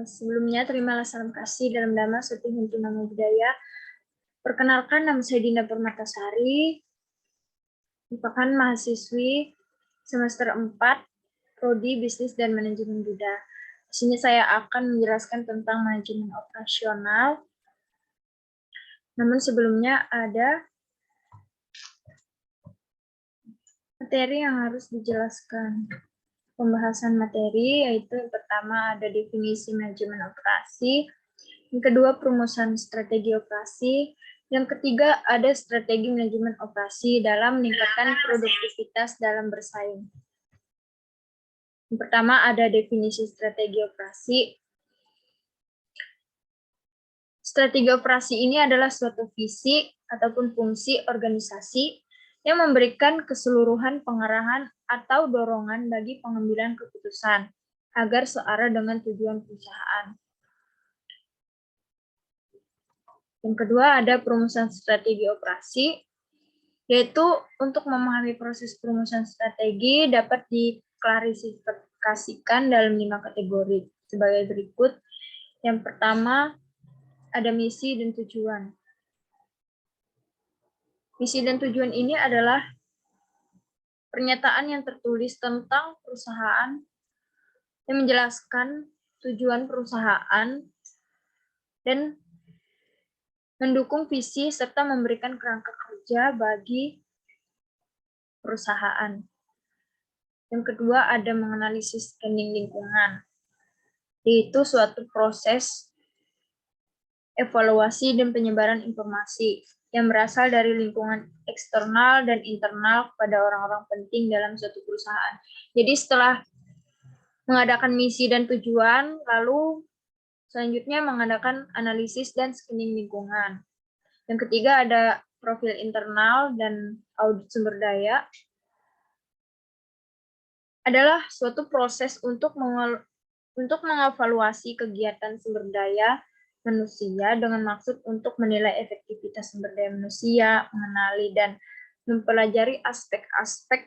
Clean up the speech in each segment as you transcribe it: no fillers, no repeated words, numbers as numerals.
Sebelumnya, terimalah salam kasih dalam nama Suti Himpunan Nama Budaya. Perkenalkan, nama saya Dinda Permatasari, merupakan mahasiswi semester 4, Prodi Bisnis dan Manajemen Budha. Di sini saya akan menjelaskan tentang manajemen operasional. Namun sebelumnya ada materi yang harus dijelaskan. Pembahasan materi yaitu yang pertama ada definisi manajemen operasi, yang kedua perumusan strategi operasi, yang ketiga ada strategi manajemen operasi dalam meningkatkan produktivitas dalam bersaing. Yang pertama ada definisi strategi operasi. Strategi operasi ini adalah suatu visi ataupun fungsi organisasi yang memberikan keseluruhan pengarahan atau dorongan bagi pengambilan keputusan agar searah dengan tujuan perusahaan. Yang kedua ada perumusan strategi operasi, yaitu untuk memahami proses perumusan strategi dapat diklarifikasikan dalam 5 kategori sebagai berikut. Yang pertama ada misi dan tujuan. Misi dan tujuan ini adalah pernyataan yang tertulis tentang perusahaan yang menjelaskan tujuan perusahaan dan mendukung visi serta memberikan kerangka kerja bagi perusahaan. Yang kedua ada menganalisis scanning lingkungan, yaitu suatu proses evaluasi dan penyebaran informasi yang berasal dari lingkungan eksternal dan internal kepada orang-orang penting dalam suatu perusahaan. Jadi setelah mengadakan misi dan tujuan, lalu selanjutnya mengadakan analisis dan screening lingkungan. Yang ketiga ada profil internal dan audit sumber daya. Adalah suatu proses untuk mengevaluasi kegiatan sumber daya manusia dengan maksud untuk menilai efektivitas sumber daya manusia, mengenali dan mempelajari aspek-aspek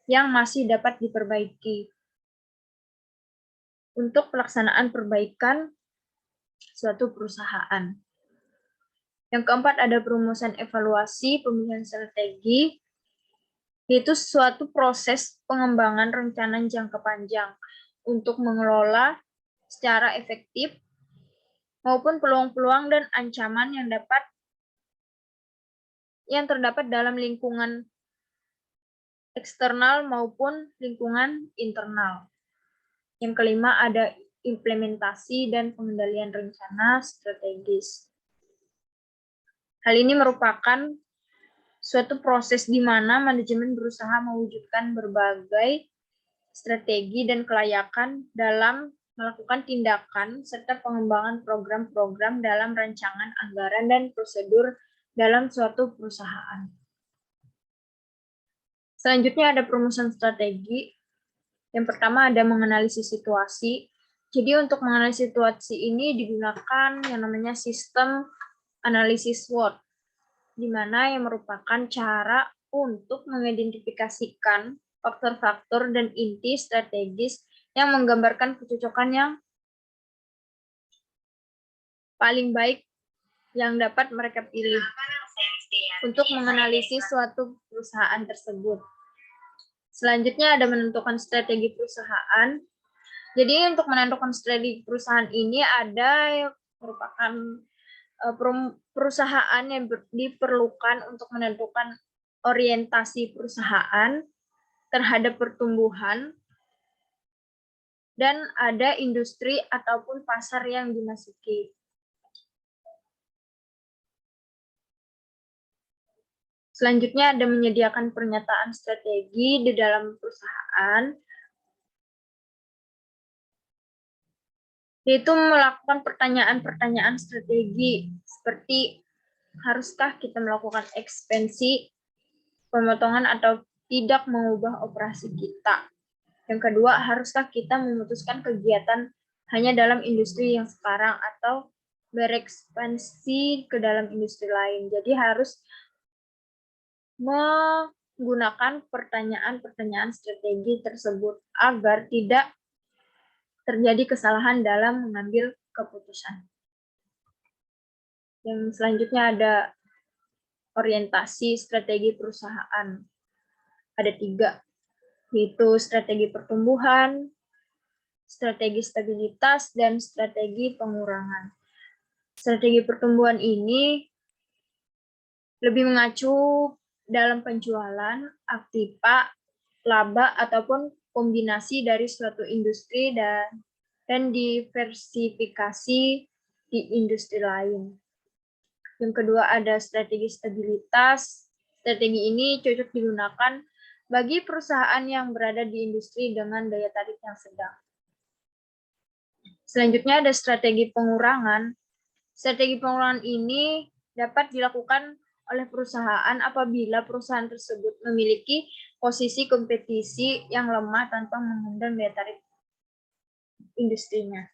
yang masih dapat diperbaiki untuk pelaksanaan perbaikan suatu perusahaan. Yang keempat ada perumusan evaluasi pemilihan strategi, yaitu suatu proses pengembangan rencana jangka panjang untuk mengelola secara efektif maupun peluang-peluang dan ancaman yang terdapat dalam lingkungan eksternal maupun lingkungan internal. Yang kelima ada implementasi dan pengendalian rencana strategis. Hal ini merupakan suatu proses di mana manajemen berusaha mewujudkan berbagai strategi dan kelayakan dalam melakukan tindakan serta pengembangan program-program dalam rancangan anggaran dan prosedur dalam suatu perusahaan. Selanjutnya ada perumusan strategi. Yang pertama ada menganalisis situasi. Jadi untuk menganalisis situasi ini digunakan yang namanya sistem analisis SWOT, di mana yang merupakan cara untuk mengidentifikasikan faktor-faktor dan inti strategis yang menggambarkan kecocokan yang paling baik yang dapat mereka pilih untuk menganalisis suatu perusahaan tersebut. Selanjutnya ada menentukan strategi perusahaan. Jadi untuk menentukan strategi perusahaan ini ada yang merupakan perusahaan yang diperlukan untuk menentukan orientasi perusahaan terhadap pertumbuhan, dan ada industri ataupun pasar yang dimasuki. Selanjutnya ada menyediakan pernyataan strategi di dalam perusahaan, yaitu melakukan pertanyaan-pertanyaan strategi seperti haruskah kita melakukan ekspansi, pemotongan atau tidak mengubah operasi kita. Yang kedua, haruskah kita memutuskan kegiatan hanya dalam industri yang sekarang atau berekspansi ke dalam industri lain. Jadi harus menggunakan pertanyaan-pertanyaan strategi tersebut agar tidak terjadi kesalahan dalam mengambil keputusan. Yang selanjutnya ada orientasi strategi perusahaan. Ada 3, yaitu strategi pertumbuhan, strategi stabilitas, dan strategi pengurangan. Strategi pertumbuhan ini lebih mengacu dalam penjualan, aktiva, laba, ataupun kombinasi dari suatu industri dan diversifikasi di industri lain. Yang kedua ada strategi stabilitas. Strategi ini cocok digunakan bagi perusahaan yang berada di industri dengan daya tarik yang sedang. Selanjutnya ada strategi pengurangan. Strategi pengurangan ini dapat dilakukan oleh perusahaan apabila perusahaan tersebut memiliki posisi kompetisi yang lemah tanpa mengundang daya tarik industrinya.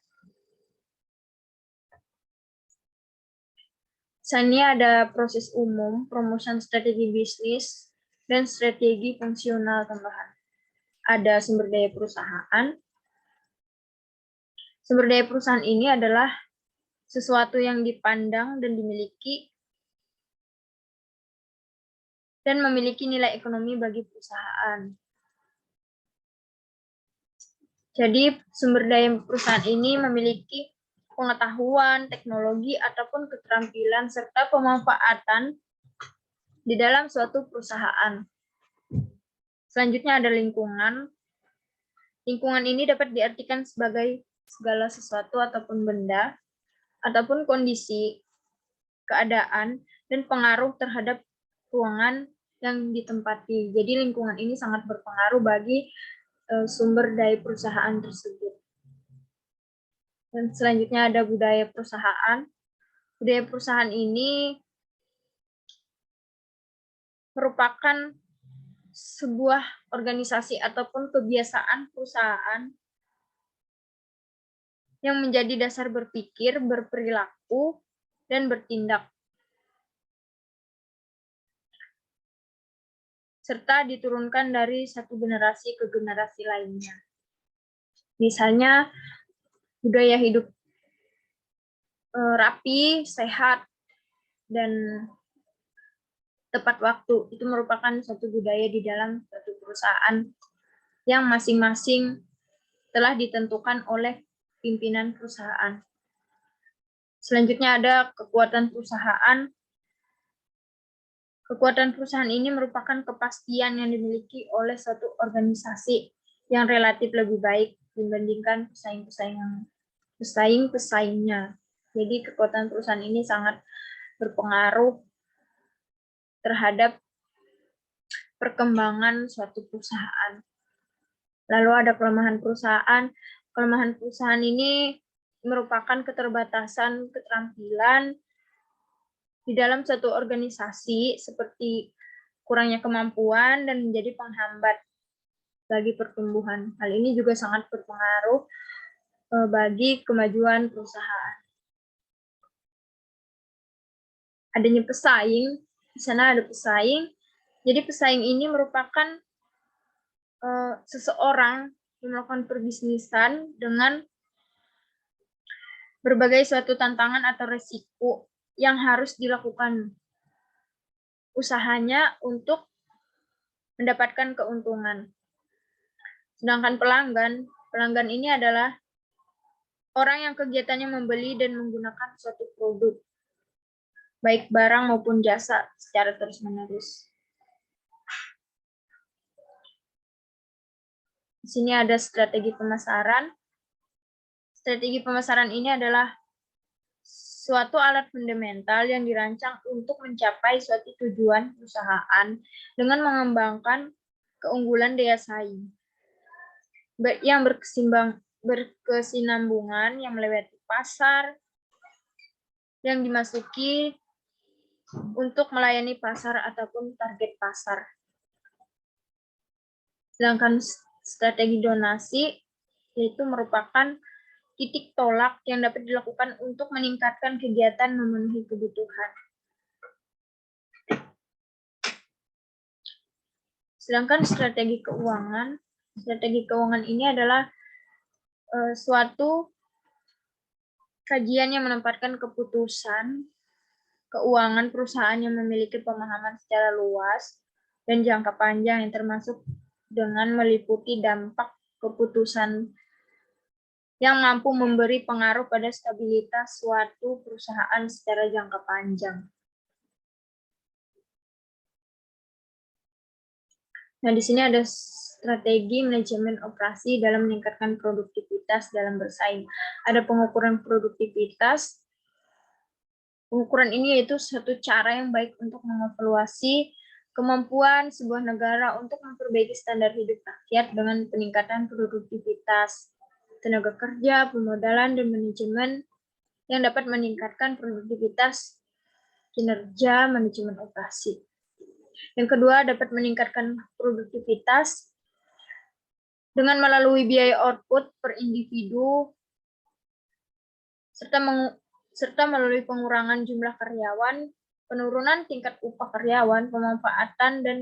Selanjutnya ada proses umum, perumusan strategi bisnis, dan strategi fungsional tambahan. Ada sumber daya perusahaan. Sumber daya perusahaan ini adalah sesuatu yang dipandang dan dimiliki dan memiliki nilai ekonomi bagi perusahaan. Jadi sumber daya perusahaan ini memiliki pengetahuan, teknologi, ataupun keterampilan serta pemanfaatan di dalam suatu perusahaan. Selanjutnya ada lingkungan. Lingkungan ini dapat diartikan sebagai segala sesuatu ataupun benda, ataupun kondisi, keadaan, dan pengaruh terhadap ruangan yang ditempati. Jadi lingkungan ini sangat berpengaruh bagi sumber daya perusahaan tersebut. Dan selanjutnya ada budaya perusahaan. Budaya perusahaan ini merupakan sebuah organisasi ataupun kebiasaan perusahaan yang menjadi dasar berpikir, berperilaku, dan bertindak, serta diturunkan dari satu generasi ke generasi lainnya. Misalnya, budaya hidup rapi, sehat, dan tepat waktu itu merupakan suatu budaya di dalam suatu perusahaan yang masing-masing telah ditentukan oleh pimpinan perusahaan. Selanjutnya ada kekuatan perusahaan. Kekuatan perusahaan ini merupakan kepastian yang dimiliki oleh suatu organisasi yang relatif lebih baik dibandingkan pesaing-pesaingnya. Jadi kekuatan perusahaan ini sangat berpengaruh terhadap perkembangan suatu perusahaan. Lalu ada kelemahan perusahaan. Kelemahan perusahaan ini merupakan keterbatasan keterampilan di dalam suatu organisasi seperti kurangnya kemampuan dan menjadi penghambat bagi pertumbuhan. Hal ini juga sangat berpengaruh bagi kemajuan perusahaan. Adanya pesaing, di sana ada pesaing. Jadi pesaing ini merupakan seseorang yang melakukan perbisnisan dengan berbagai suatu tantangan atau resiko yang harus dilakukan usahanya untuk mendapatkan keuntungan. Sedangkan pelanggan ini adalah orang yang kegiatannya membeli dan menggunakan suatu produk, baik barang maupun jasa secara terus-menerus. Di sini ada strategi pemasaran. Strategi pemasaran ini adalah suatu alat fundamental yang dirancang untuk mencapai suatu tujuan perusahaan dengan mengembangkan keunggulan daya saing yang berkesinambungan yang melewati pasar yang dimasuki untuk melayani pasar ataupun target pasar. Sedangkan strategi donasi yaitu merupakan titik tolak yang dapat dilakukan untuk meningkatkan kegiatan memenuhi kebutuhan. Sedangkan strategi keuangan ini adalah suatu kajian yang menempatkan keputusan keuangan perusahaan yang memiliki pemahaman secara luas dan jangka panjang yang termasuk dengan meliputi dampak keputusan yang mampu memberi pengaruh pada stabilitas suatu perusahaan secara jangka panjang. Nah, di sini ada strategi manajemen operasi dalam meningkatkan produktivitas dalam bersaing. Ada pengukuran produktivitas. Pengukuran ini yaitu suatu cara yang baik untuk mengevaluasi kemampuan sebuah negara untuk memperbaiki standar hidup rakyat dengan peningkatan produktivitas, tenaga kerja, pemodalan, dan manajemen yang dapat meningkatkan produktivitas kinerja manajemen operasi. Yang kedua, dapat meningkatkan produktivitas dengan melalui biaya output per individu serta melalui pengurangan jumlah karyawan, penurunan tingkat upah karyawan, pemanfaatan dan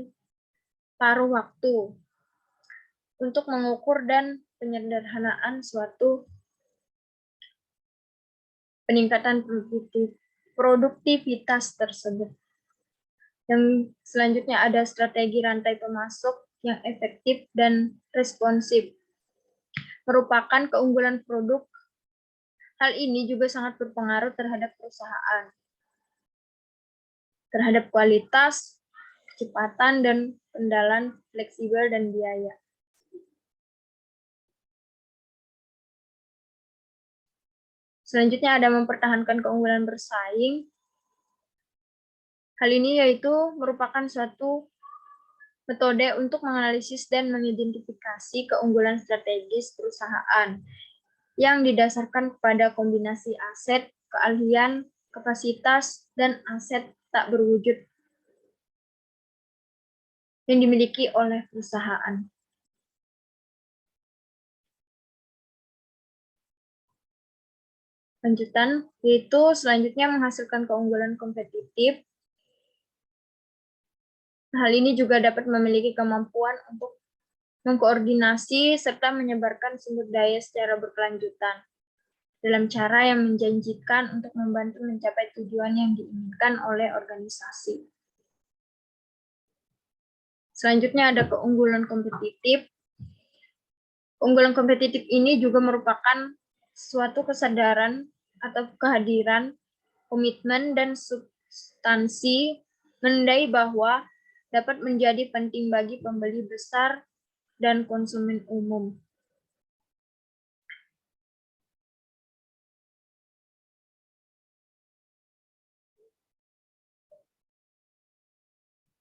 paruh waktu untuk mengukur dan penyederhanaan suatu peningkatan produktivitas tersebut. Yang selanjutnya ada strategi rantai pemasok yang efektif dan responsif. Merupakan keunggulan produk. Hal ini juga sangat berpengaruh terhadap perusahaan. Terhadap kualitas, kecepatan, dan pendalan fleksibel dan biaya. Selanjutnya ada mempertahankan keunggulan bersaing. Hal ini yaitu merupakan suatu metode untuk menganalisis dan mengidentifikasi keunggulan strategis perusahaan yang didasarkan kepada kombinasi aset, keahlian, kapasitas, dan aset tak berwujud yang dimiliki oleh perusahaan. Lanjutan, yaitu selanjutnya menghasilkan keunggulan kompetitif. Hal ini juga dapat memiliki kemampuan untuk mengkoordinasi serta menyebarkan sumber daya secara berkelanjutan dalam cara yang menjanjikan untuk membantu mencapai tujuan yang diinginkan oleh organisasi. Selanjutnya ada keunggulan kompetitif. Keunggulan kompetitif ini juga merupakan suatu kesadaran atau kehadiran, komitmen, dan substansi menandai bahwa dapat menjadi penting bagi pembeli besar dan konsumen umum.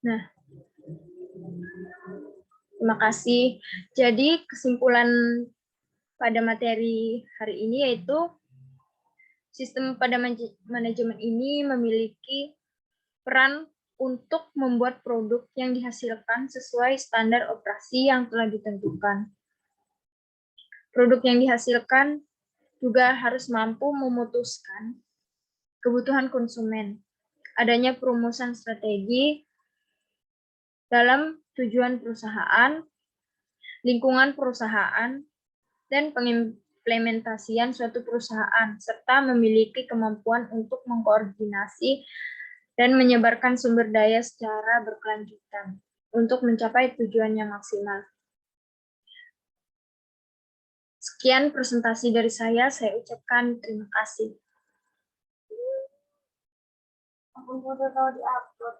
Nah, terima kasih. Jadi kesimpulan pada materi hari ini yaitu sistem pada manajemen ini memiliki peran untuk membuat produk yang dihasilkan sesuai standar operasi yang telah ditentukan. Produk yang dihasilkan juga harus mampu memutuskan kebutuhan konsumen. Adanya perumusan strategi dalam tujuan perusahaan, lingkungan perusahaan, dan pengimplementasian suatu perusahaan, serta memiliki kemampuan untuk mengkoordinasi dan menyebarkan sumber daya secara berkelanjutan untuk mencapai tujuan yang maksimal. Sekian presentasi dari saya ucapkan terima kasih. Aku udah tahu di-upload.